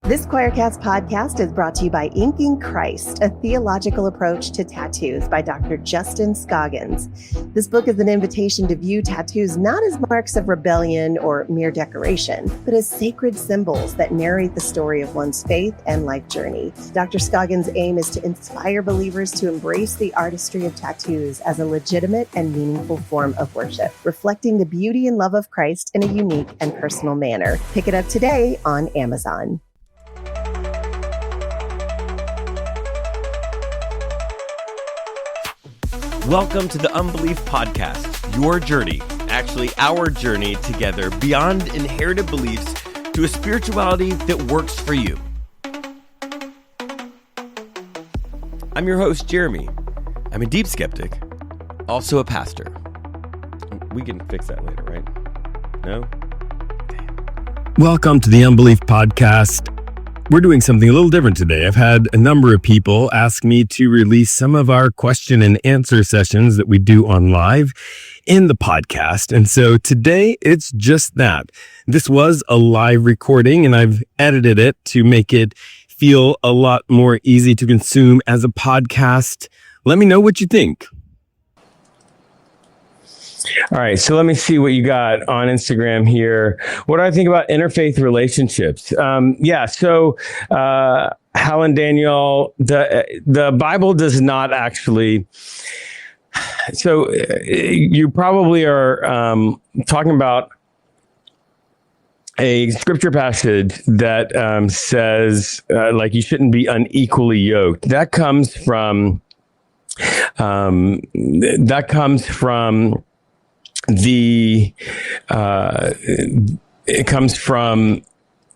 This Choircast podcast is brought to you by Inking Christ, a theological approach to tattoos by Dr. Justin Scoggins. This book is an invitation to view tattoos not as marks of rebellion or mere decoration, but as sacred symbols that narrate the story of one's faith and life journey. Dr. Scoggins' aim is to inspire believers to embrace the artistry of tattoos as a legitimate and meaningful form of worship, reflecting the beauty and love of Christ in a unique and personal manner. Pick it up today on Amazon. Welcome to the Unbelief Podcast, your journey, actually our journey together beyond inherited beliefs to a spirituality that works for you. I'm your host, Jeremy. I'm a deep skeptic, also a pastor. We can fix that later, right? No? Welcome to the Unbelief Podcast. We're doing something a little different today. I've had a number of people ask me to release some of our question and answer sessions that we do on live in the podcast. And so today it's just that. This was a live recording and I've edited it to make it feel a lot more easy to consume as a podcast. Let me know what you think. All right, so let me see what you got on Instagram here. What do I think about interfaith relationships? So Hal and Daniel, the Bible does not actually. So you probably are talking about a scripture passage that says like you shouldn't be unequally yoked. That comes from it comes from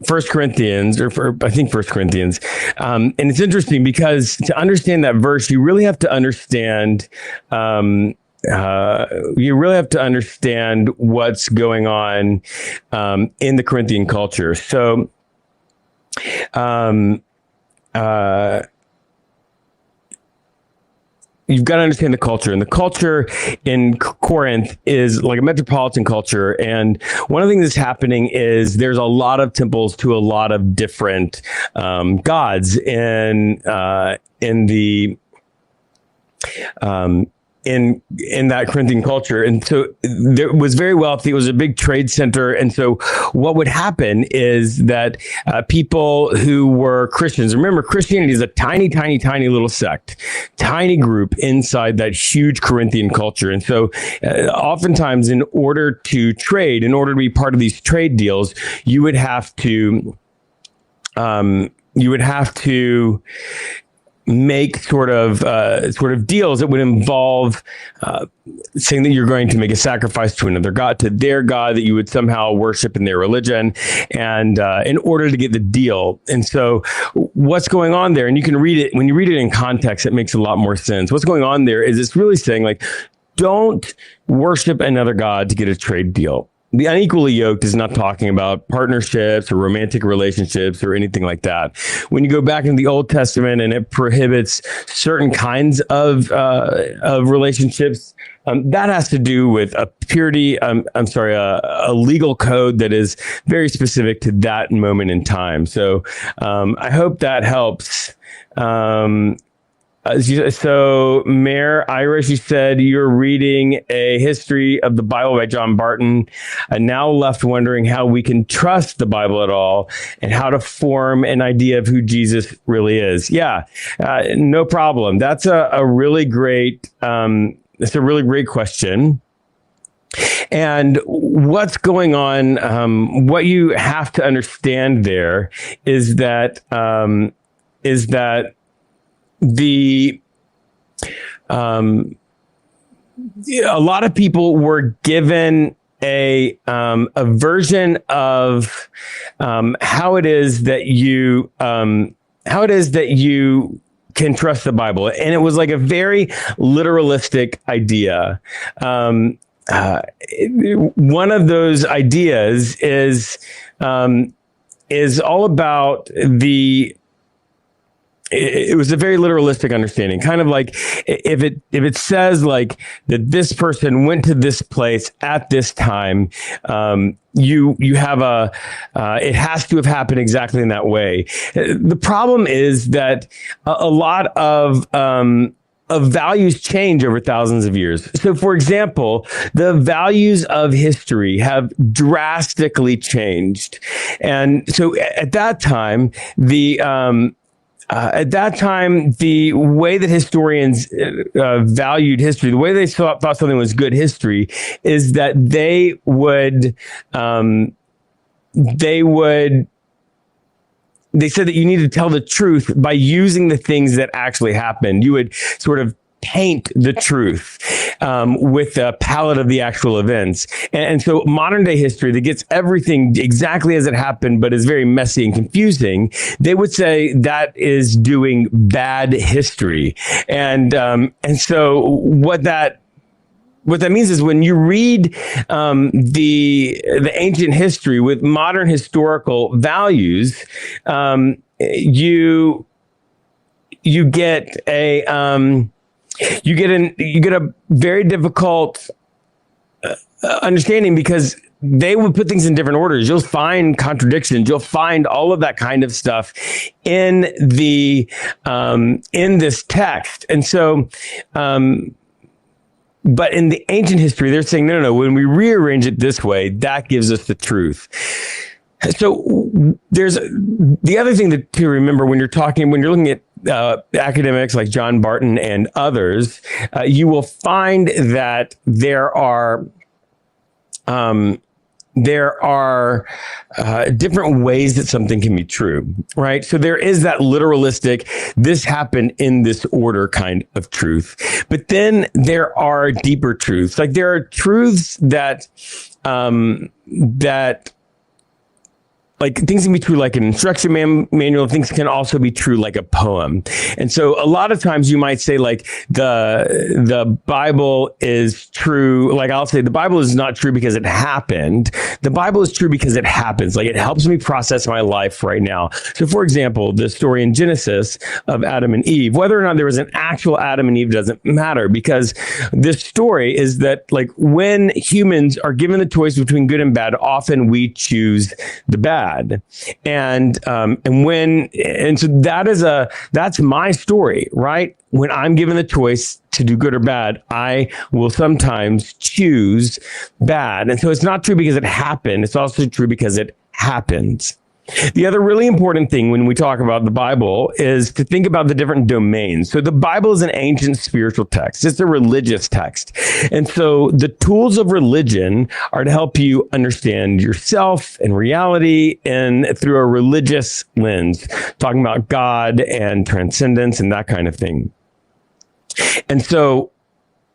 1 Corinthians, I think 1 Corinthians. And it's interesting because to understand that verse, you really have to understand, what's going on in the Corinthian culture. So, you've got to understand the culture, and the culture in Corinth is like a metropolitan culture. And one of the things that's happening is there's a lot of temples to a lot of different gods in that Corinthian culture. And so it was very wealthy. It was a big trade center. And so what would happen is that people who were Christians, remember, Christianity is a tiny, tiny, tiny little sect, tiny group inside that huge Corinthian culture. And so oftentimes in order to trade, in order to be part of these trade deals, you would have to make sort of deals that would involve saying that you're going to make a sacrifice to another god, to their god that you would somehow worship in their religion, and in order to get the deal. And so what's going on there, and you can read it, when you read it in context, it makes a lot more sense. What's going on there is it's really saying, like, don't worship another god to get a trade deal. The unequally yoked is not talking about partnerships or romantic relationships or anything like that. When you go back into the Old Testament and it prohibits certain kinds of relationships, that has to do with a legal code that is very specific to that moment in time. So I hope that helps. So Mayor Irish, you said you're reading A History of the Bible by John Barton. I'm now left wondering how we can trust the Bible at all and how to form an idea of who Jesus really is. Yeah, no problem. That's a really great question. And what's going on? What you have to understand there is that a lot of people were given a version of how it is that you can trust the Bible, and it was like a very literalistic idea. One of those ideas is all about it was a very literalistic understanding, kind of like if it says like that this person went to this place at this time, you have it has to have happened exactly in that way. The problem is that a lot of values change over thousands of years. So, for example, the values of history have drastically changed, and so at that time, the way that historians valued history, the way they thought something was good history, is that they said that you need to tell the truth by using the things that actually happened. You would sort of paint the truth with a palette of the actual events. And so modern day history that gets everything exactly as it happened, but is very messy and confusing, they would say that is doing bad history. And so what that means is when you read the ancient history with modern historical values, you get a very difficult understanding, because they would put things in different orders. You'll find contradictions. You'll find all of that kind of stuff in this text. And so, but in the ancient history, they're saying, no, when we rearrange it this way, that gives us the truth. So there's the other thing to remember when you're looking at academics like John Barton and others, you will find that there are different ways that something can be true, right? So there is that literalistic, this happened in this order kind of truth. But then there are deeper truths. Like there are truths that like things can be true like an instruction manual. Things can also be true like a poem. And so a lot of times you might say like the Bible is true. Like I'll say the Bible is not true because it happened. The Bible is true because it happens. Like it helps me process my life right now. So for example, the story in Genesis of Adam and Eve, whether or not there was an actual Adam and Eve doesn't matter, because this story is that like when humans are given the choice between good and bad, often we choose the bad. And so that's my story, right? When I'm given the choice to do good or bad, I will sometimes choose bad. And so it's not true because it happened. It's also true because it happens. The other really important thing when we talk about the Bible is to think about the different domains. So the Bible is an ancient spiritual text. It's a religious text. And so the tools of religion are to help you understand yourself and reality and through a religious lens, talking about God and transcendence and that kind of thing. And so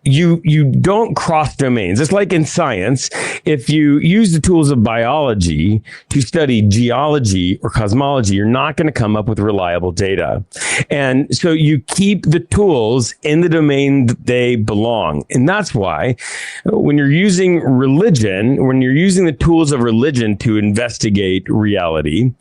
you don't cross domains. It's like in science, if you use the tools of biology to study geology or cosmology, you're not going to come up with reliable data. And so you keep the tools in the domain that they belong. And that's why when you're using religion, when you're using the tools of religion to investigate reality,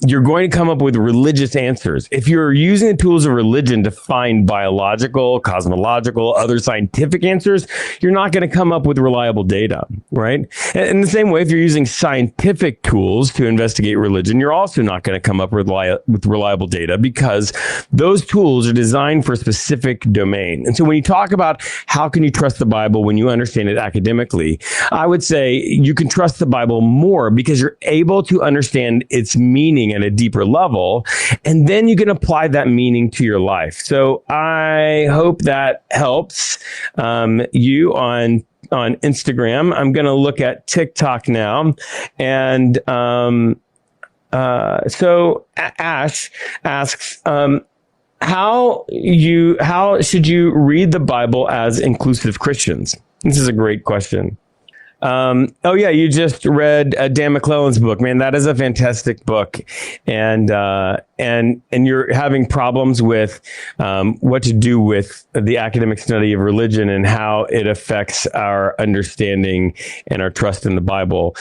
you're going to come up with religious answers. If you're using the tools of religion to find biological, cosmological, other scientific answers, you're not going to come up with reliable data, right? And in the same way, if you're using scientific tools to investigate religion, you're also not going to come up with reliable data, because those tools are designed for a specific domain. And so when you talk about how can you trust the Bible when you understand it academically, I would say you can trust the Bible more because you're able to understand its meaning at a deeper level, and then you can apply that meaning to your life. So I hope that helps you on Instagram. I'm going to look at TikTok now, and so Ash asks, how should you read the Bible as inclusive Christians? This is a great question. Oh yeah, you just read Dan McClellan's book, man. That is a fantastic book, and you're having problems with what to do with the academic study of religion and how it affects our understanding and our trust in the Bible.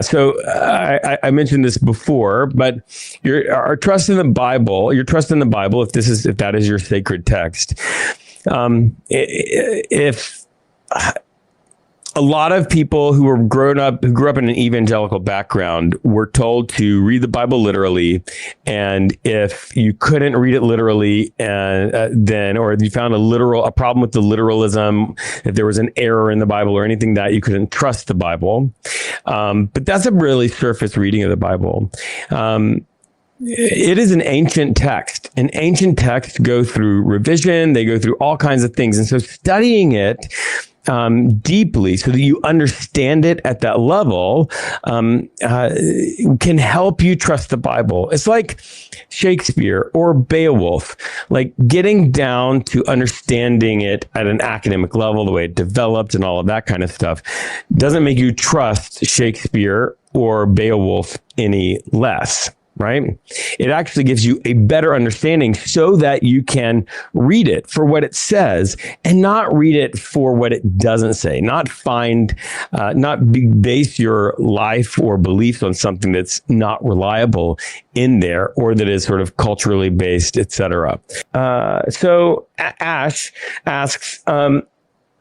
So I mentioned this before, but our trust in the Bible, your trust in the Bible, if that is your sacred text, if a lot of people who grew up in an evangelical background were told to read the Bible literally, and if you couldn't read it literally, or if you found a problem with the literalism, if there was an error in the Bible or anything, that you couldn't trust the Bible. But that's a really surface reading of the Bible. It is an ancient text. And ancient texts go through revision. They go through all kinds of things. And so studying it deeply so that you understand it at that level can help you trust the Bible. It's like Shakespeare or Beowulf, like getting down to understanding it at an academic level, the way it developed and all of that kind of stuff doesn't make you trust Shakespeare or Beowulf any less. Right? It actually gives you a better understanding so that you can read it for what it says and not read it for what it doesn't say, not base your life or beliefs on something that's not reliable in there or that is sort of culturally based, etc. So Ash asks,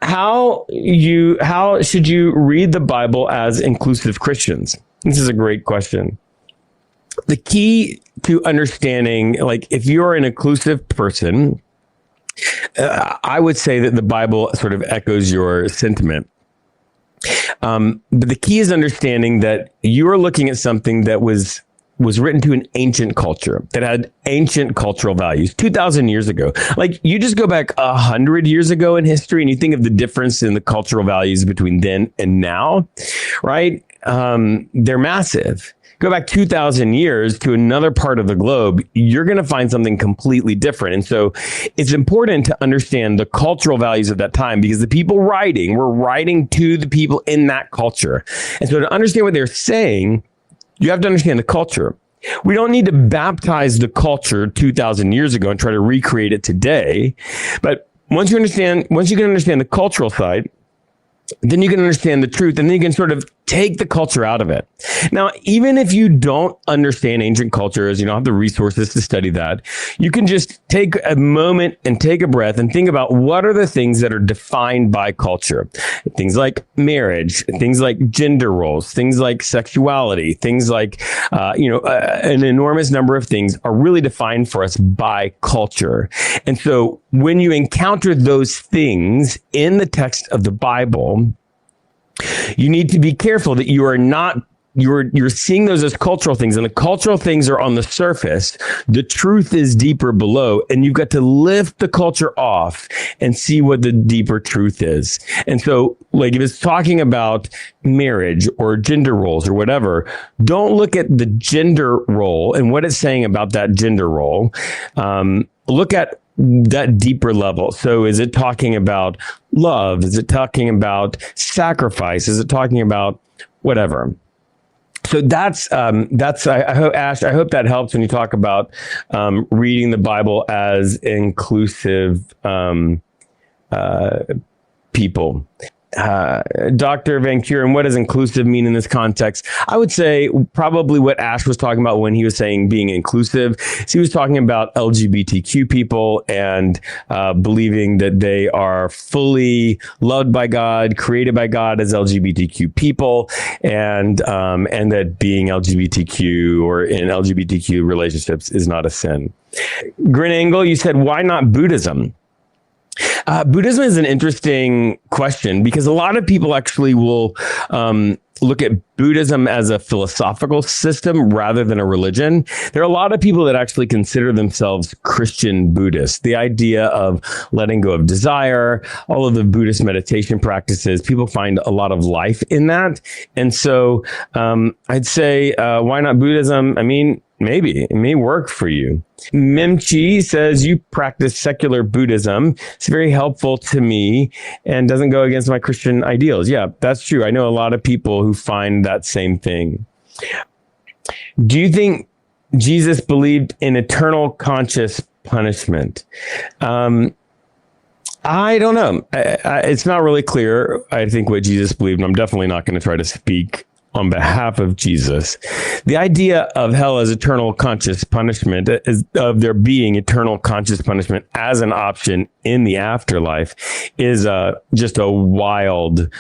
how should you read the Bible as inclusive Christians? This is a great question. The key to understanding, like if you're an inclusive person, I would say that the Bible sort of echoes your sentiment. But the key is understanding that you're looking at something that was written to an ancient culture that had ancient cultural values 2,000 years ago. Like you just go back 100 years ago in history and you think of the difference in the cultural values between then and now, right? They're massive. Go back 2,000 years to another part of the globe, you're going to find something completely different. And so it's important to understand the cultural values of that time because the people were writing to the people in that culture. And so to understand what they're saying, you have to understand the culture. We don't need to baptize the culture 2,000 years ago and try to recreate it today. But once you can understand the cultural side, then you can understand the truth, and then you can sort of take the culture out of it. Now, even if you don't understand ancient cultures, you don't have the resources to study that, you can just take a moment and take a breath and think about what are the things that are defined by culture. Things like marriage, things like gender roles, things like sexuality, things like, an enormous number of things are really defined for us by culture. And so when you encounter those things in the text of the Bible, you need to be careful that you are not, you're seeing those as cultural things, and the cultural things are on the surface. The truth is deeper below, and you've got to lift the culture off and see what the deeper truth is. And so, like if it's talking about marriage or gender roles or whatever, don't look at the gender role and what it's saying about that gender role. Look at that deeper level. So is it talking about love? Is it talking about sacrifice? Is it talking about whatever? So that's I hope, Ash, I hope that helps when you talk about reading the Bible as inclusive people. Dr. Van Kuren, what does inclusive mean in this context? I would say probably what Ash was talking about when he was saying being inclusive. So he was talking about LGBTQ people and believing that they are fully loved by God, created by God as LGBTQ people, and that being LGBTQ or in LGBTQ relationships is not a sin. Grin Angle, you said, why not Buddhism? Buddhism is an interesting question because a lot of people actually will look at Buddhism as a philosophical system rather than a religion. There are a lot of people that actually consider themselves Christian Buddhists. The idea of letting go of desire, all of the Buddhist meditation practices, people find a lot of life in that. And so I'd say, why not Buddhism? I mean, maybe it may work for you. Mimchi says, you practice secular Buddhism. It's very helpful to me and doesn't go against my Christian ideals. Yeah, that's true. I know a lot of people who find that same thing. Do you think Jesus believed in eternal conscious punishment? I don't know. It's not really clear, I think, what Jesus believed. And I'm definitely not going to try to speak on behalf of Jesus. The idea of hell as eternal conscious punishment, of there being eternal conscious punishment as an option in the afterlife, is just a wild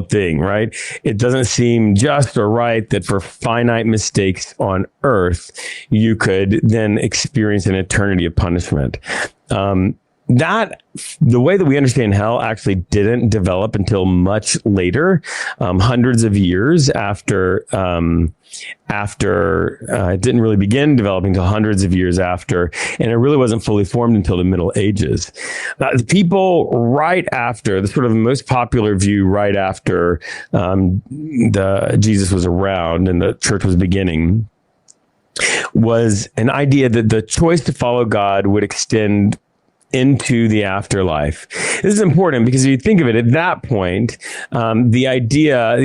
thing, right? It doesn't seem just or right that for finite mistakes on earth, you could then experience an eternity of punishment. That the way that we understand hell actually didn't develop until much later, hundreds of years after it didn't really begin developing until hundreds of years after, and it really wasn't fully formed until the Middle Ages. The people right after, the sort of most popular view right after Jesus was around and the church was beginning, was an idea that the choice to follow God would extend into the afterlife. This is important because if you think of it, at that point, the idea,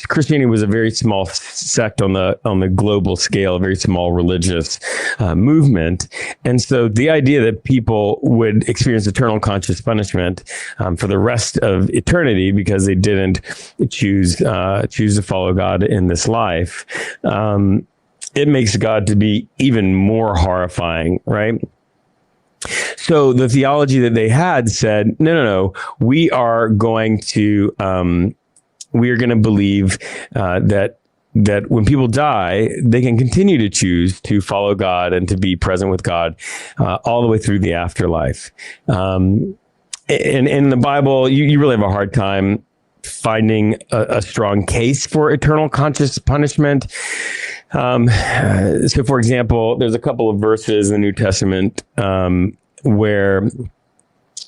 Christianity was a very small sect on the global scale, a very small religious movement, and so the idea that people would experience eternal conscious punishment for the rest of eternity because they didn't choose to follow God in this life, it makes God to be even more horrifying, right? So the theology that they had said, no, we are going to believe that when people die, they can continue to choose to follow God and to be present with God all the way through the afterlife. In the Bible, you really have a hard time finding a strong case for eternal conscious punishment. So, for example, there's a couple of verses in the New Testament where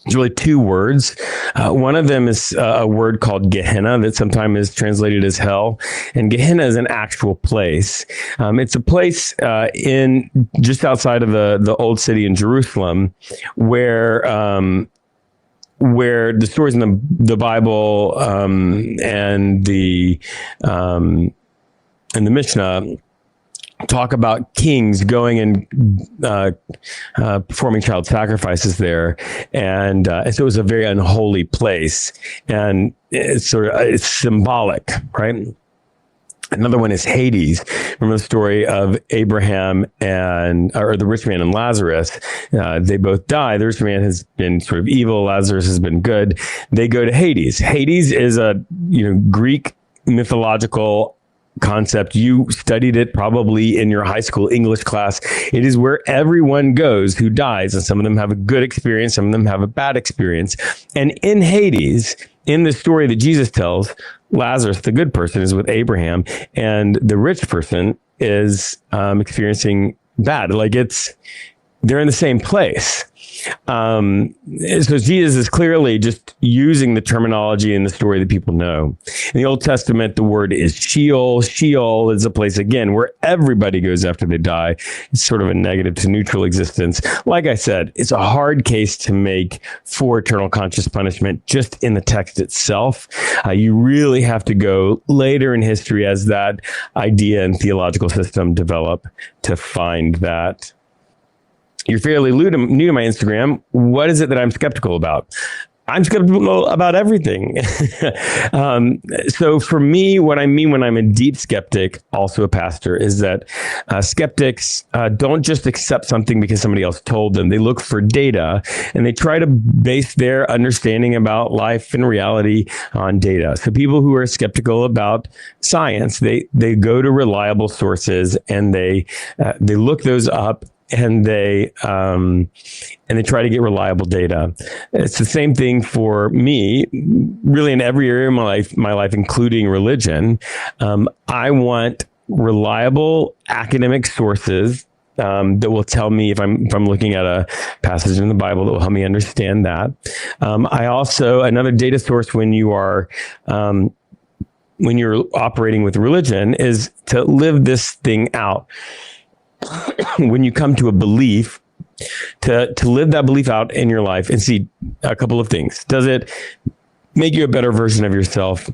it's really two words. One of them is a word called Gehenna that sometimes is translated as hell. And Gehenna is an actual place. It's a place in just outside of the old city in Jerusalem where the stories in the Bible and the Mishnah talk about kings going and performing child sacrifices there, and so it was a very unholy place, and it's symbolic, right? Another one is Hades. Remember the story of Abraham or the rich man and Lazarus? They both die. The rich man has been sort of evil. Lazarus has been good. They go to Hades. Hades is a Greek mythological concept. You studied it probably in your high school English class. It is where everyone goes who dies, and some of them have a good experience, some of them have a bad experience. And in Hades, in the story that Jesus tells, Lazarus, the good person, is with Abraham, and the rich person is experiencing bad. They're in the same place. So Jesus is clearly just using the terminology in the story that people know. In the Old Testament, the word is Sheol. Sheol is a place, again, where everybody goes after they die. It's sort of a negative to neutral existence. Like I said, it's a hard case to make for eternal conscious punishment just in the text itself. You really have to go later in history as that idea and theological system develop to find that. You're fairly new to my Instagram. What is it that I'm skeptical about? I'm skeptical about everything. So for me, what I mean when I'm a deep skeptic, also a pastor, is that skeptics don't just accept something because somebody else told them. They look for data, and they try to base their understanding about life and reality on data. So people who are skeptical about science, they go to reliable sources, and they look those up, and they try to get reliable data. It's the same thing for me, really, in every area of my life, including religion. I want reliable academic sources that will tell me if I'm looking at a passage in the Bible that will help me understand that. I also, another data source when you are when you're operating with religion is to live this thing out. When you come to a belief, to live that belief out in your life and see a couple of things. Does it make you a better version of yourself?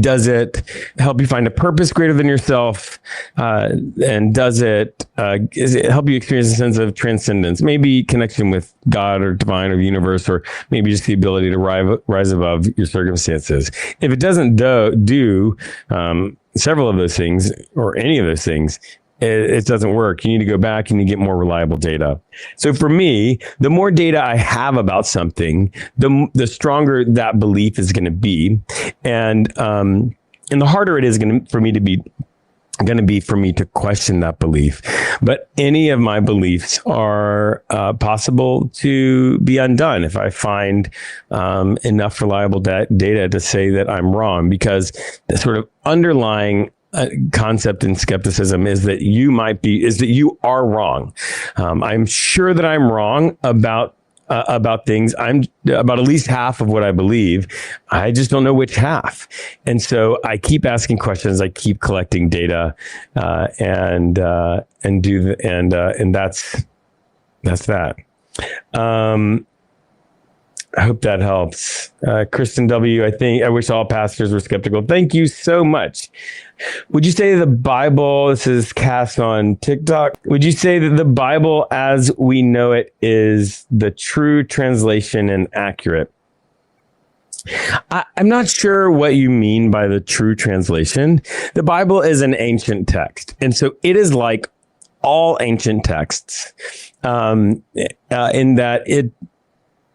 Does it help you find a purpose greater than yourself? And does it help you experience a sense of transcendence? Maybe connection with God or divine or the universe, or maybe just the ability to rise above your circumstances. If it doesn't do several of those things or any of those things, it doesn't work. You need to go back and you get more reliable data. So for me, the more data I have about something, the stronger that belief is going to be. And the harder it is for me to question that belief. But any of my beliefs are possible to be undone if I find enough reliable data to say that I'm wrong, because the sort of underlying concept in skepticism is that you are wrong. I'm sure that I'm wrong about things. I'm about at least half of what I believe. I just don't know which half. And so I keep asking questions. I keep collecting data, and that's that. I hope that helps. Kristen W., I wish all pastors were skeptical. Thank you so much. Would you say the Bible, this is cast on TikTok, would you say that the Bible as we know it is the true translation and accurate? I'm not sure what you mean by the true translation. The Bible is an ancient text, and so it is like all ancient texts, in that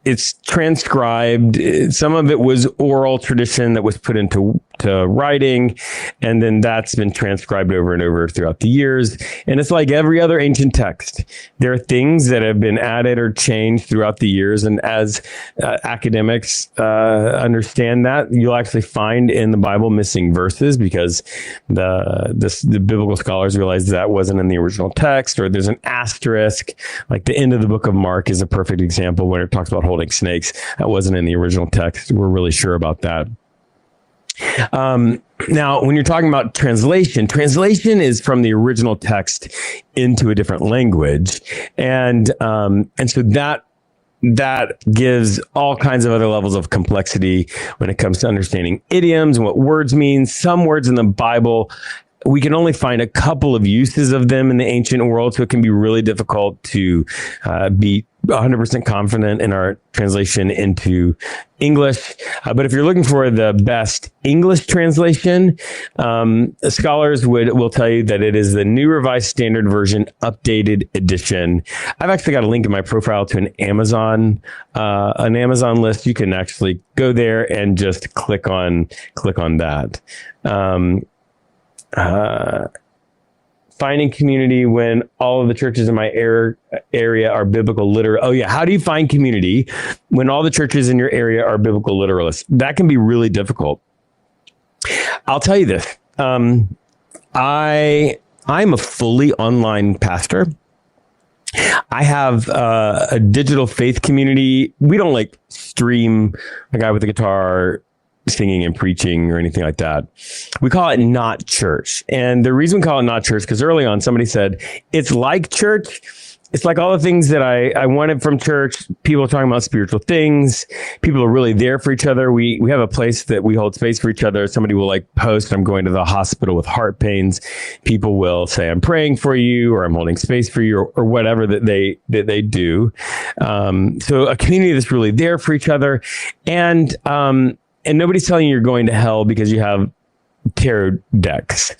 it's transcribed. Some of it was oral tradition that was put into writing, and then that's been transcribed over and over throughout the years. And it's like every other ancient text. There are things that have been added or changed throughout the years. And as academics understand that, you'll actually find in the Bible missing verses because the biblical scholars realized that wasn't in the original text, or there's an asterisk. Like the end of the book of Mark is a perfect example where it talks about holding snakes. That wasn't in the original text. We're really sure about that. Now, when you're talking about translation is from the original text into a different language. And so that gives all kinds of other levels of complexity when it comes to understanding idioms and what words mean. Some words in the Bible, we can only find a couple of uses of them in the ancient world, so it can be really difficult to be 100% confident in our translation into English. But if you're looking for the best English translation, scholars will tell you that it is the New Revised Standard Version Updated Edition. I've actually got a link in my profile to an Amazon list. You can actually go there and just click on that. Finding community when all of the churches in my area are biblical literal. Oh yeah. How do you find community when all the churches in your area are biblical literalists? That can be really difficult. I'll tell you this. I'm a fully online pastor. I have a digital faith community. We don't like stream a guy with a guitar singing and preaching or anything like that. We call it not church. And the reason we call it not church, because early on somebody said, it's like church. It's like all the things that I wanted from church. People are talking about spiritual things. People are really there for each other. We have a place that we hold space for each other. Somebody will like post, I'm going to the hospital with heart pains. People will say, I'm praying for you, or I'm holding space for you, or whatever that they do. So a community that's really there for each other. And nobody's telling you you're going to hell because you have tarot decks.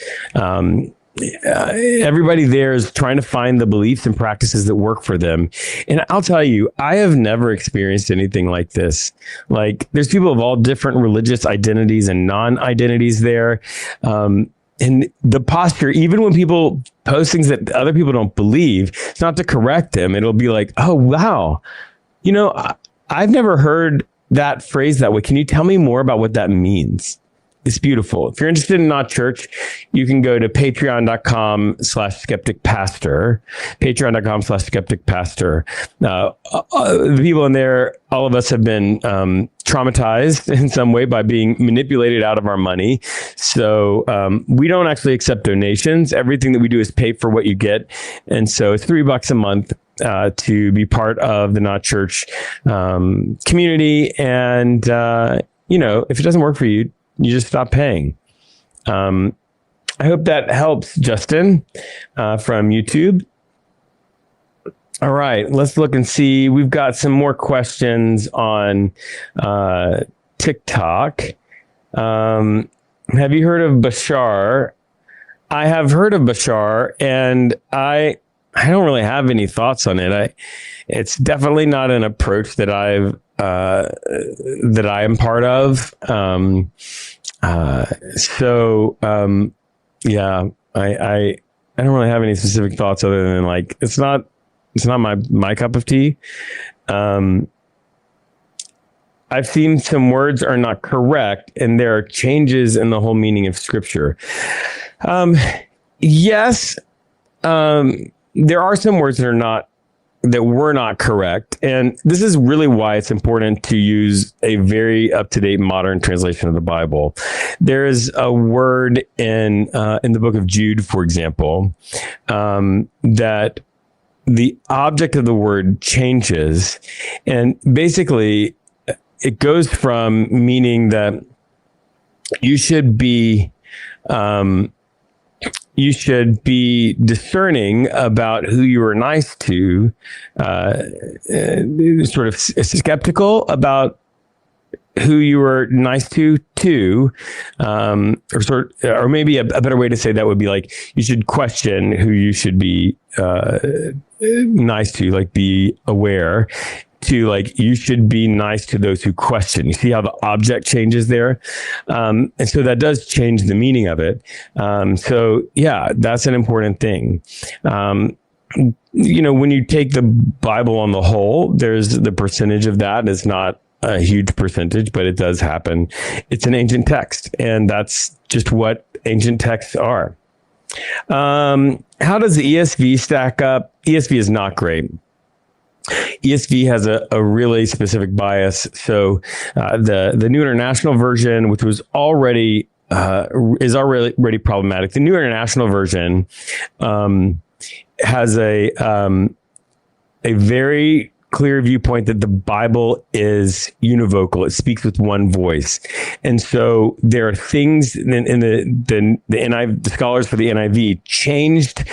Everybody there is trying to find the beliefs and practices that work for them. And I'll tell you, I have never experienced anything like this. Like, there's people of all different religious identities and non-identities there. And the posture, even when people post things that other people don't believe, it's not to correct them. It'll be like, oh, wow. You know, I've never heard that phrase that way. Can you tell me more about what that means? It's beautiful. If you're interested in Not Church, you can go to patreon.com/skepticpastor, patreon.com/skepticpastor. The people in there, all of us have been traumatized in some way by being manipulated out of our money. So we don't actually accept donations. Everything that we do is pay for what you get. And so it's $3 a month to be part of the Not Church community. And, if it doesn't work for you, you just stop paying. I hope that helps, Justin, from YouTube. All right, let's look and see. We've got some more questions on TikTok. Have you heard of Bashar? I have heard of Bashar, and I don't really have any thoughts on it. It's definitely not an approach that I am part of. I don't really have any specific thoughts other than it's not my cup of tea. I've seen some words are not correct, and there are changes in the whole meaning of Scripture. Yes, there are some words that were not correct. And this is really why it's important to use a very up-to-date modern translation of the Bible. There is a word in the book of Jude, for example, that the object of the word changes. And basically, it goes from meaning that you should be discerning about who you are nice to, sort of skeptical about who you are nice to, or maybe a better way to say that would be you should question who you should be nice to, be aware. To you should be nice to those who question. You see how the object changes there? And so that does change the meaning of it. That's an important thing. When you take the Bible on the whole, there's the percentage of that is not a huge percentage, but it does happen. It's an ancient text, and that's just what ancient texts are. How does the ESV stack up? ESV is not great. ESV has a really specific bias. So the New International Version, which was already is already problematic. The New International Version has a very clear viewpoint that the Bible is univocal. It speaks with one voice. And so there are things in the scholars for the NIV changed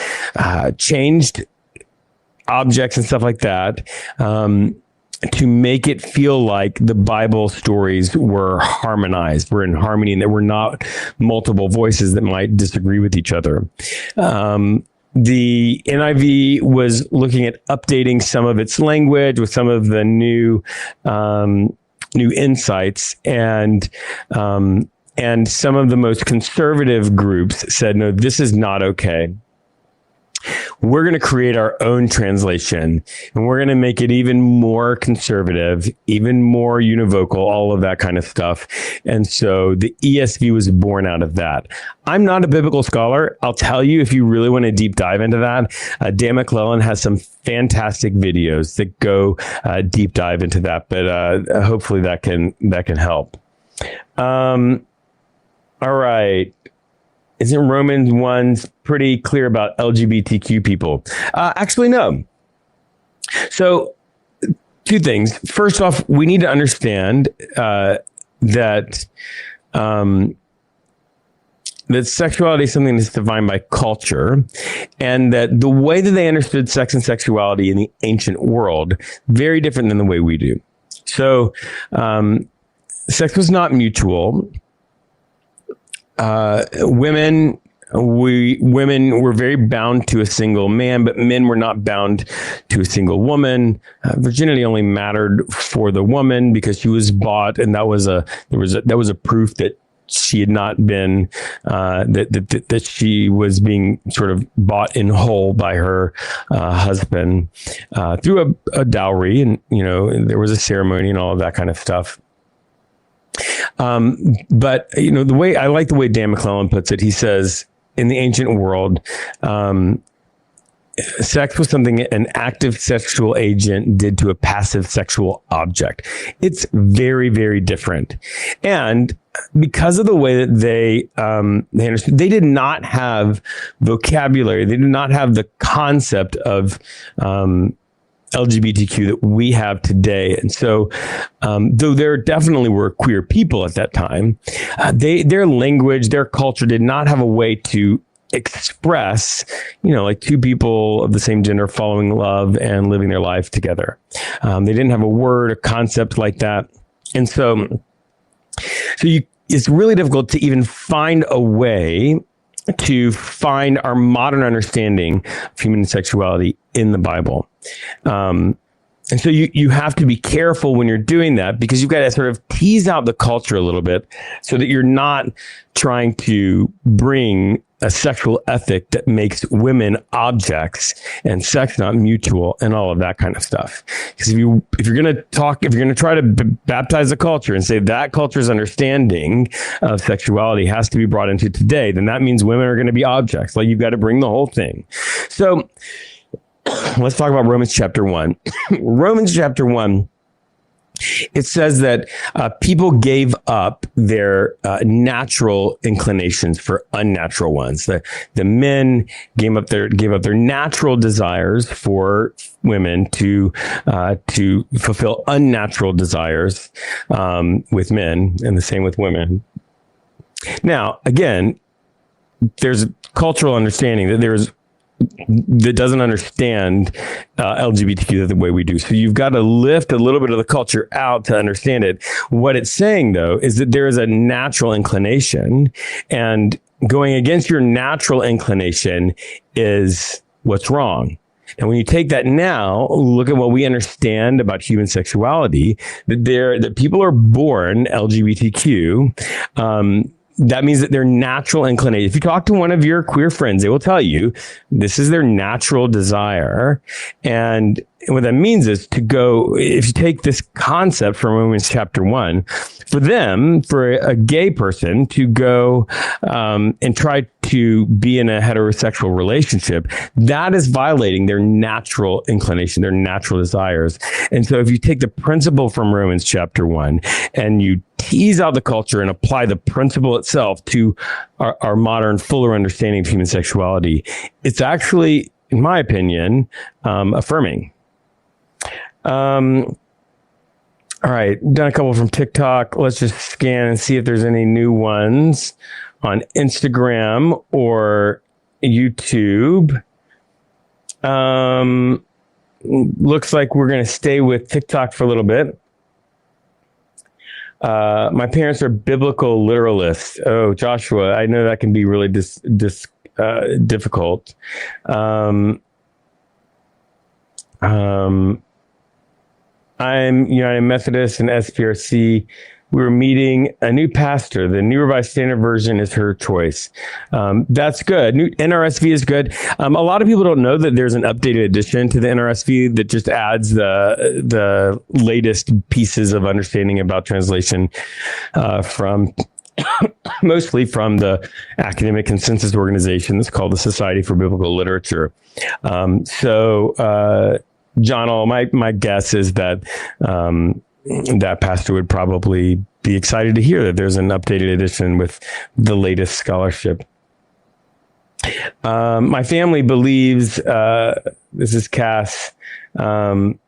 objects and stuff like that to make it feel like the Bible stories were harmonized, were in harmony, and there were not multiple voices that might disagree with each other. The NIV was looking at updating some of its language with some of the new insights, and some of the most conservative groups said, no, this is not okay. We're going to create our own translation, and we're going to make it even more conservative, even more univocal, all of that kind of stuff. And so the ESV was born out of that. I'm not a biblical scholar. I'll tell you, if you really want to deep dive into that, Dan McClellan has some fantastic videos that go deep dive into that. But hopefully that can help. All right. Isn't Romans 1 pretty clear about LGBTQ people? Actually, no. So, two things. First off, we need to understand that sexuality is something that's defined by culture, and that the way that they understood sex and sexuality in the ancient world, very different than the way we do. So, sex was not mutual. Women were very bound to a single man, but men were not bound to a single woman. Virginity only mattered for the woman because she was bought, and that was a proof that she had not been that she was being sort of bought in whole by her husband through a dowry, and there was a ceremony and all of that kind of stuff. But the way I like the way Dan McClellan puts it, he says in the ancient world, sex was something an active sexual agent did to a passive sexual object. It's very, very different. And because of the way that they understood, they did not have vocabulary. They did not have the concept of LGBTQ that we have today. And so, though there definitely were queer people at that time, their language, their culture did not have a way to express, like two people of the same gender following love and living their life together. They didn't have a word, a concept like that. And so it's really difficult to even find a way to find our modern understanding of human sexuality in the Bible. And so you have to be careful when you're doing that, because you've got to sort of tease out the culture a little bit so that you're not trying to bring a sexual ethic that makes women objects and sex not mutual and all of that kind of stuff. Because if you're going to try to baptize the culture and say that culture's understanding of sexuality has to be brought into today, then that means women are going to be objects. Like, you've got to bring the whole thing. So let's talk about Romans chapter 1. Romans chapter 1. It says that people gave up their natural inclinations for unnatural ones. The men gave up their natural desires for women to fulfill unnatural desires with men, and the same with women. Now, again, there's a cultural understanding that doesn't understand LGBTQ the way we do. So you've got to lift a little bit of the culture out to understand it. What it's saying, though, is that there is a natural inclination, and going against your natural inclination is what's wrong. And when you take that now, look at what we understand about human sexuality, that people are born LGBTQ, that means that their natural inclination, if you talk to one of your queer friends, they will tell you this is their natural desire. And what that means is to go, if you take this concept from Romans chapter 1, for a gay person to go and try to be in a heterosexual relationship, that is violating their natural inclination, their natural desires. And so if you take the principle from Romans chapter 1 and you tease out the culture and apply the principle itself to our modern, fuller understanding of human sexuality, it's actually, in my opinion, affirming. All right, done a couple from TikTok. Let's just scan and see if there's any new ones on Instagram or YouTube. Looks like we're going to stay with TikTok for a little bit. My parents are biblical literalists. Oh, Joshua, I know that can be really difficult. I'm United Methodist and SPRC. We were meeting a new pastor. The New Revised Standard Version is her choice. That's good. New NRSV is good. A lot of people don't know that there's an updated edition to the NRSV that just adds the latest pieces of understanding about translation from mostly from the academic consensus organization that's called the Society for Biblical Literature. John, my guess is that that pastor would probably be excited to hear that there's an updated edition with the latest scholarship. My family believes, this is Cass, that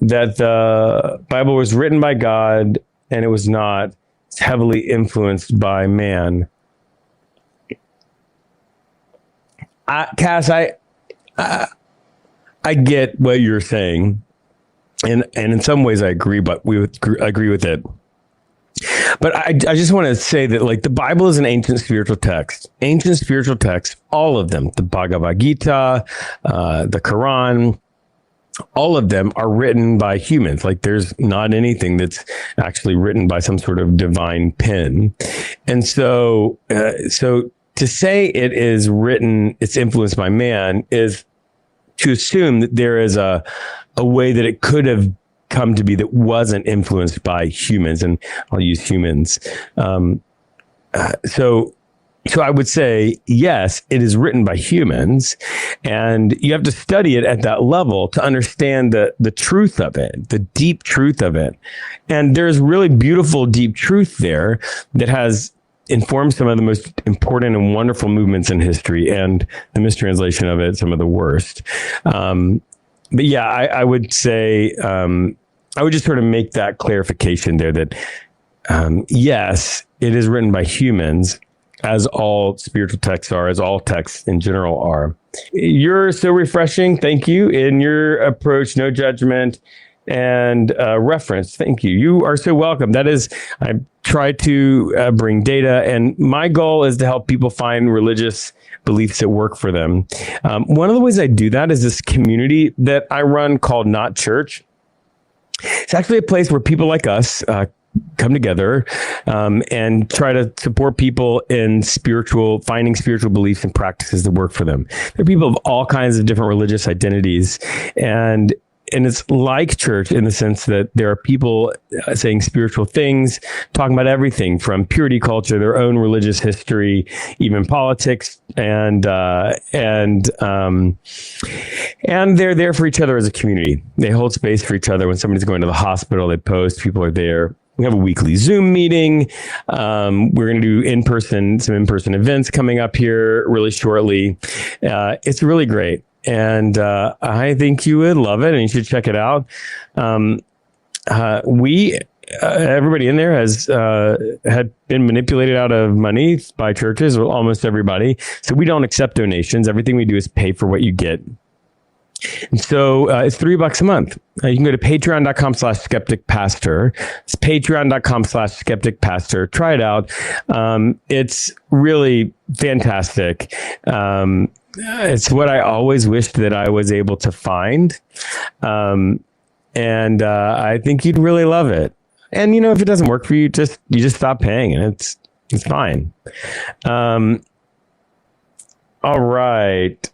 the Bible was written by God and it was not. It's heavily influenced by man. Cass, I get what you're saying, and in some ways I agree, but we would agree with it. But I just want to say that, like, the Bible is an ancient spiritual text. Ancient spiritual texts, all of them, the Bhagavad Gita, the Quran, all of them are written by humans. Like, there's not anything that's actually written by some sort of divine pen. And so to say it is written, it's influenced by man, is to assume that there is a way that it could have come to be that wasn't influenced by humans, and I'll use humans. So I would say, yes, it is written by humans, and you have to study it at that level to understand the truth of it, the deep truth of it. And there's really beautiful, deep truth there that has informed some of the most important and wonderful movements in history, and the mistranslation of it, some of the worst. But yeah, I would say, I would just sort of make that clarification there that, yes, it is written by humans, as all spiritual texts are, as all texts in general are. You're so refreshing. Thank you. In your approach, no judgment and reference. Thank you. You are so welcome. That is, I try to bring data, and my goal is to help people find religious beliefs that work for them. One of the ways I do that is this community that I run called Not Church. It's actually a place where people like us come together and try to support people in finding spiritual beliefs and practices that work for them. There are people of all kinds of different religious identities, and it's like church in the sense that there are people saying spiritual things, talking about everything from purity culture, their own religious history, even politics, and they're there for each other as a community. They hold space for each other. When somebody's going to the hospital, they post, people are there. We have a weekly Zoom meeting. We're going to do some in-person events coming up here really shortly. It's really great. And I think you would love it, and you should check it out. Everybody in there had been manipulated out of money by churches, or almost everybody. So we don't accept donations. Everything we do is pay for what you get. And so it's $3 a month. You can go to patreon.com/skepticpastor. It's patreon.com/skepticpastor. Try it out. It's really fantastic. It's what I always wished that I was able to find. And I think you'd really love it. And, if it doesn't work for you, you just stop paying, and it's fine. All right.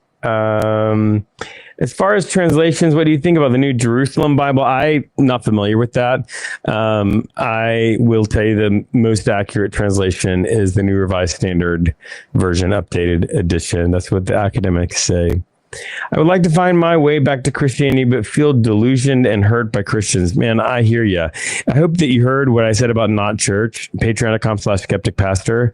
As far as translations, what do you think about the New Jerusalem Bible? I'm not familiar with that. I will tell you the most accurate translation is the New Revised Standard Version, updated edition. That's what the academics say. I would like to find my way back to Christianity, but feel delusioned and hurt by Christians. Man, I hear you. I hope that you heard what I said about Not Church, patreon.com/skepticpastor,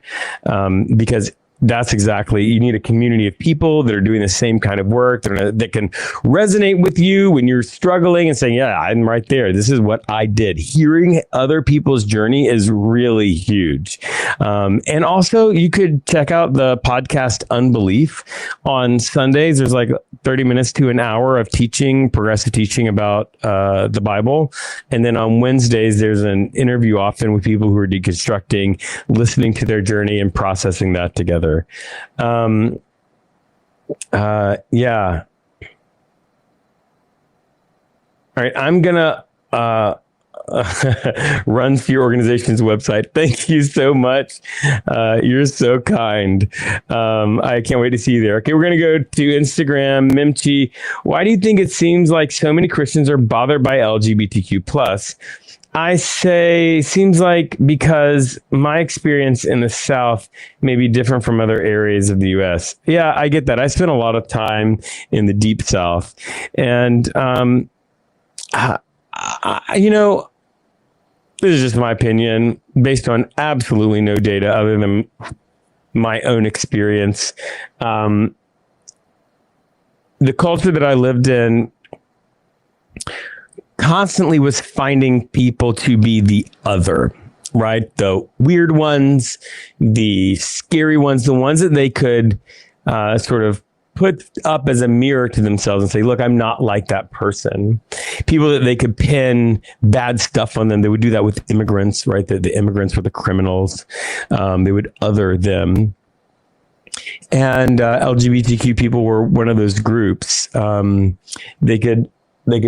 because that's exactly, you need a community of people that are doing the same kind of work, that can resonate with you when you're struggling and saying, yeah, I'm right there. This is what I did. Hearing other people's journey is really huge. And also, you could check out the podcast Unbelief on Sundays. There's like 30 minutes to an hour of progressive teaching about the Bible. And then on Wednesdays, there's an interview often with people who are deconstructing, listening to their journey and processing that together. Yeah. All right. I'm going to run to your organization's website. Thank you so much. You're so kind. I can't wait to see you there. Okay. We're going to go to Instagram. Mimchi, why do you think it seems like so many Christians are bothered by LGBTQ plus? I say, seems like because my experience in the South may be different from other areas of the U.S. Yeah, I get that. I spent a lot of time in the deep South. And, this is just my opinion based on absolutely no data other than my own experience. The culture that I lived in constantly was finding people to be the other, right? The weird ones, the scary ones, the ones that they could sort of put up as a mirror to themselves and say, look, I'm not like that person. People that they could pin bad stuff on them. They would do that with immigrants, right? The immigrants were the criminals. They would other them. And LGBTQ people were one of those groups. They could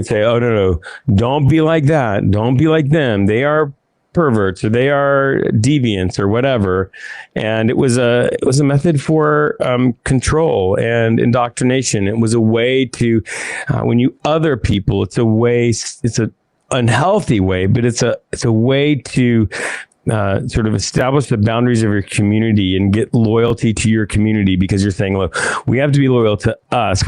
say, oh, no, don't be like that. Don't be like them. They are perverts, or they are deviants, or whatever. And it was a method for control and indoctrination. It was a way to, when you other people, it's an unhealthy way, but it's a way to sort of establish the boundaries of your community and get loyalty to your community, because you're saying, look, we have to be loyal to us.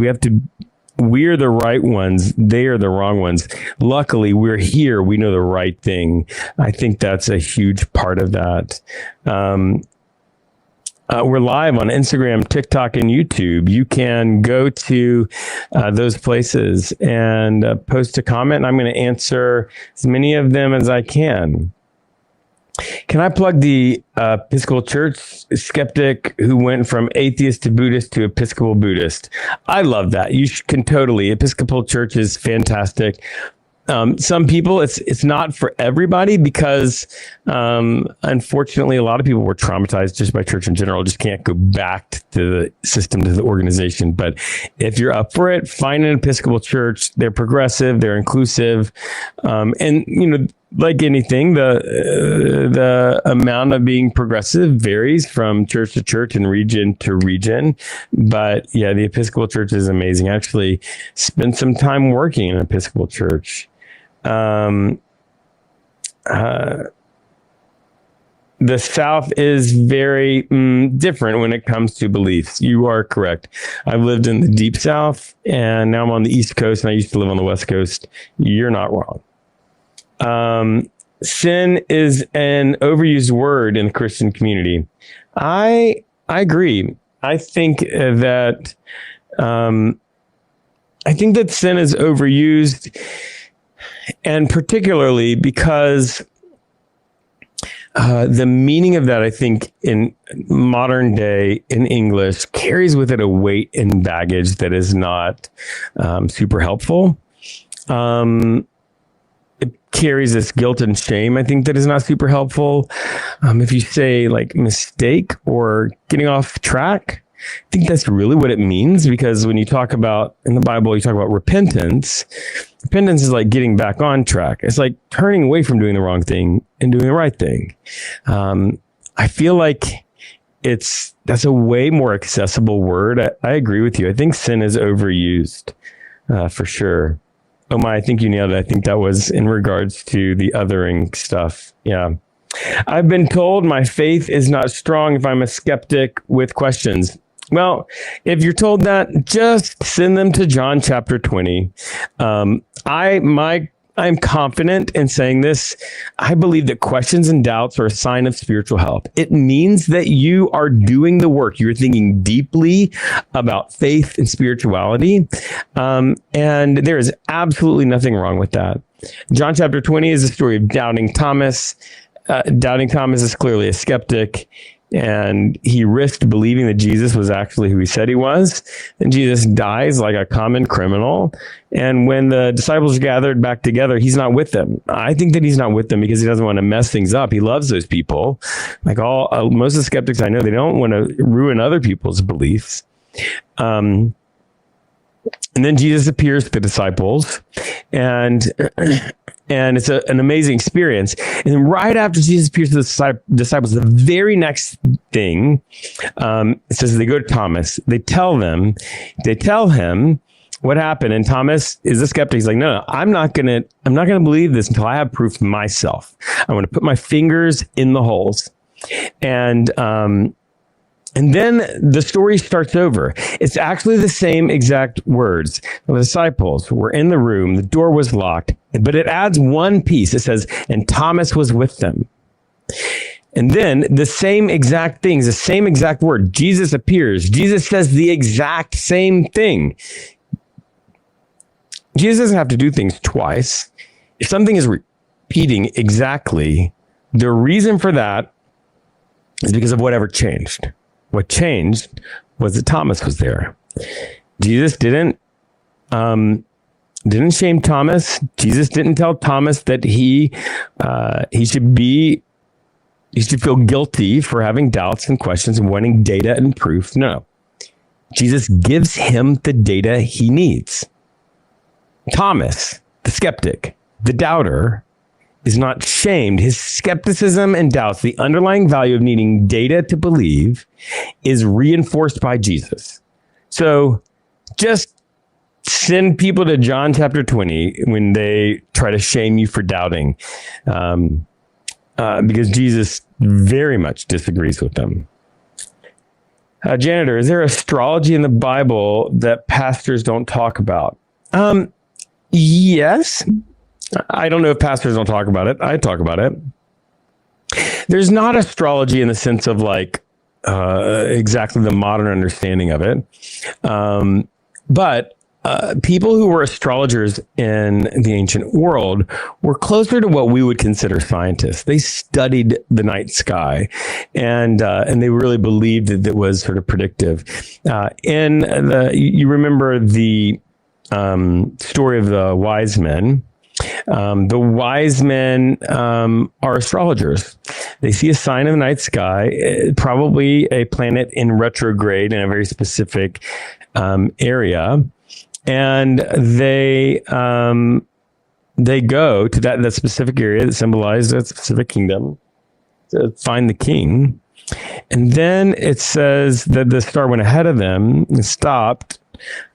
We're the right ones. They are the wrong ones. Luckily, we're here. We know the right thing. I think that's a huge part of that. We're live on Instagram, TikTok, and YouTube. You can go to those places and post a comment, and I'm going to answer as many of them as I can. Can I plug the Episcopal Church skeptic who went from atheist to Buddhist to Episcopal Buddhist? I love that. You can totally. Episcopal Church is fantastic. Some people, it's not for everybody, because unfortunately, a lot of people were traumatized just by church in general, just can't go back to the system, to the organization. But if you're up for it, find an Episcopal Church. They're progressive, they're inclusive, and like anything, the amount of being progressive varies from church to church and region to region. But yeah, the Episcopal Church is amazing. I actually spent some time working in an Episcopal Church. The South is very different when it comes to beliefs. You are correct. I've lived in the Deep South, and now I'm on the East Coast, and I used to live on the West Coast. You're not wrong. Sin is an overused word in the Christian community. I agree. I think that sin is overused, and particularly because the meaning of that, I think, in modern day in English carries with it a weight and baggage that is not super helpful. It carries this guilt and shame, I think, that is not super helpful. If you say like mistake or getting off track, I think that's really what it means, because when you talk about, in the Bible, you talk about repentance. Repentance is like getting back on track. It's like turning away from doing the wrong thing and doing the right thing. I feel like that's a way more accessible word. I agree with you. I think sin is overused for sure. Oh my, I think you nailed it. I think that was in regards to the othering stuff. Yeah. I've been told my faith is not strong if I'm a skeptic with questions. Well, if you're told that, just send them to John chapter 20. I'm confident in saying this. I believe that questions and doubts are a sign of spiritual health. It means that you are doing the work. You're thinking deeply about faith and spirituality. And there is absolutely nothing wrong with that. John chapter 20 is the story of doubting Thomas. Doubting Thomas is clearly a skeptic, and he risked believing that Jesus was actually who he said he was. And Jesus dies like a common criminal. And when the disciples are gathered back together, he's not with them. I think that he's not with them because he doesn't want to mess things up. He loves those people. Like most of the skeptics I know, they don't want to ruin other people's beliefs. And then Jesus appears to the disciples, and it's an amazing experience. And then right after Jesus appears to the disciples, the very next thing, it says they go to Thomas. They tell him what happened. And Thomas is a skeptic. He's like, no, I'm not gonna believe this until I have proof myself. I want to put my fingers in the holes. And then the story starts over. It's actually the same exact words. The disciples were in the room. The door was locked, but it adds one piece. It says, and Thomas was with them. And then the same exact things, the same exact word. Jesus appears. Jesus says the exact same thing. Jesus doesn't have to do things twice. If something is repeating exactly, the reason for that is because of whatever changed. What changed was that Thomas was there. Jesus didn't shame Thomas. Jesus didn't tell Thomas that he should feel guilty for having doubts and questions and wanting data and proof. No. Jesus gives him the data he needs. Thomas, the skeptic, the doubter, is not shamed. His skepticism and doubts, the underlying value of needing data to believe, is reinforced by Jesus. So just send people to John chapter 20 when they try to shame you for doubting, because Jesus very much disagrees with them. Janitor, is there astrology in the Bible that pastors don't talk about? Yes. I don't know if pastors don't talk about it. I talk about it. There's not astrology in the sense of like exactly the modern understanding of it. But people who were astrologers in the ancient world were closer to what we would consider scientists. They studied the night sky, and they really believed that it was sort of predictive. You remember the story of the wise men. The wise men are astrologers. They see a sign in the night sky, probably a planet in retrograde in a very specific area. And they go to that specific area that symbolizes that specific kingdom to find the king. And then it says that the star went ahead of them and stopped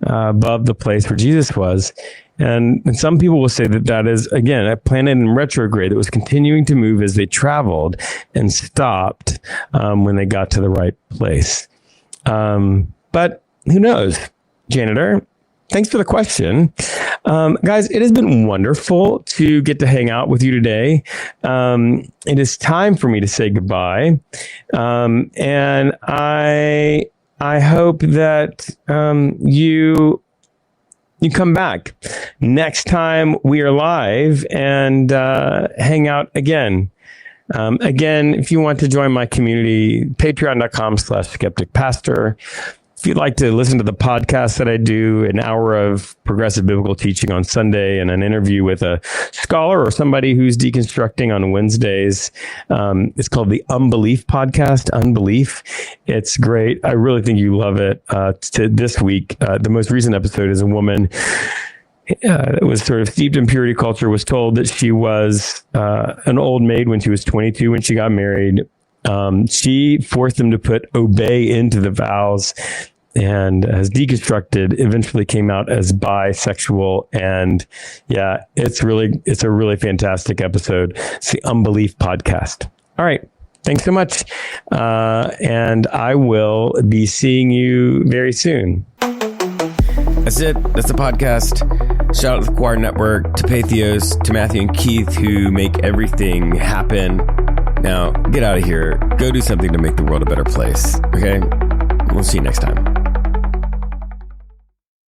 above the place where Jesus was. And some people will say that is, again, a planet in retrograde that was continuing to move as they traveled and stopped when they got to the right place. But who knows? Janitor, thanks for the question. Guys, it has been wonderful to get to hang out with you today. It is time for me to say goodbye. And I hope that you come back next time we are live and hang out again. Again, if you want to join my community, patreon.com/skepticpastor. If you'd like to listen to the podcast that I do, an hour of progressive biblical teaching on Sunday and an interview with a scholar or somebody who's deconstructing on Wednesdays, it's called the Unbelief Podcast, Unbelief. It's great. I really think you love it. This week, the most recent episode is a woman that was sort of steeped in purity culture, was told that she was an old maid when she was 22 when she got married. She forced them to put obey into the vows and has deconstructed, eventually came out as bisexual. And yeah, it's a really fantastic episode. It's the Unbelief Podcast. All right. Thanks so much. And I will be seeing you very soon. That's it. That's the podcast. Shout out to the Choir Network, to Patheos, to Matthew and Keith, who make everything happen. Now, get out of here. Go do something to make the world a better place. Okay? We'll see you next time.